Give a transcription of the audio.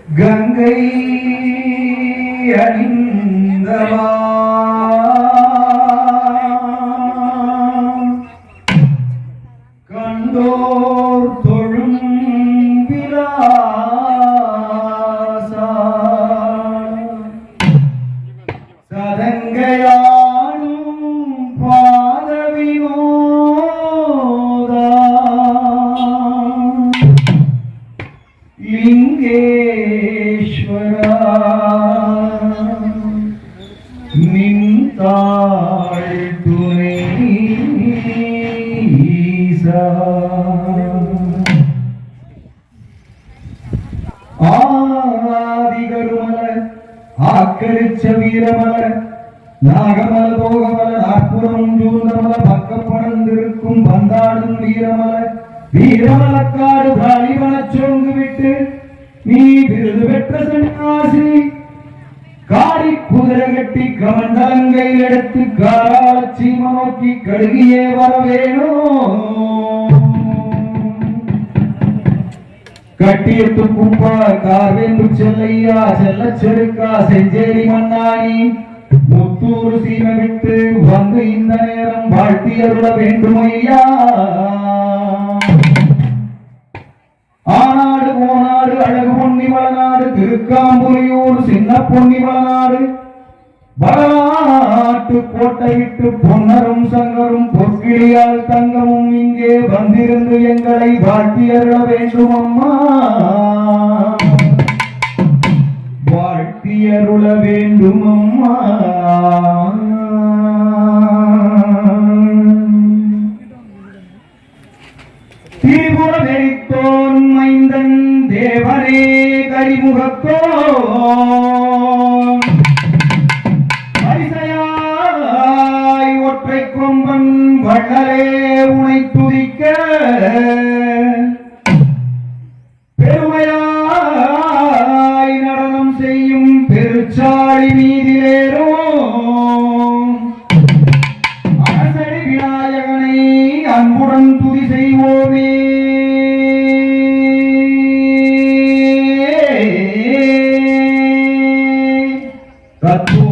கங்கை அணிந்தவா கண்டோர் தொழும் விலாசா சதங்கையாடும் பாதவினோதா லிங்கேஸ்வரா நின்றாள் துணை ஆதிகருமல ஆக்கரிச்ச வீரமல நாகமல தோகமல நாற்புறம் சூழ்ந்தமல பக்கப்படர்ந்திருக்கும் பந்தாடும் வீரமல வீரமலக்காடு பிராணிவன சோங்கு விட்டு நீ விருது பெற்ற சன்னியாசி காடி குதிரை கட்டி கமண்டலங்கை எடுத்து காராள சீம நோக்கி கழுகியே வரவேணோ கட்டியத்து கும்பா கார்வேந்து செல்லையா செல்ல செருக்கா செஞ்சேரி மன்னானி முத்தூர் சீமை விட்டு வந்து இந்த நேரம் வாழ்த்தியருள வேண்டும் ஐயா ஆனாடு போனாடு அழகு பொன்னி வளநாடு திருக்காம்புலியூர் சின்ன பொன்னி வளநாடு வளநாட்டு கோட்டை விட்டு பொன்னரும் சங்கரும் பொற்கிளியால் தங்கமும் இங்கே வந்திருந்து எங்களை வாழ்த்தியருள வேண்டும் அம்மா வாழ்த்தியருள வேண்டும் அம்மா திரிபுர வெறித்தோன் மைந்தன் தேவரே கரிமுகத்தோன் பரிசையாய் ஒற்றை கொம்பன் வள்ளலே உனை துதிக்க பெருமையாய் நடனம் செய்யும் பெருச்சாளி மீதிலேரோ அரசடி விநாயகனை அன்புடன் துதி செய்வோமே கத்து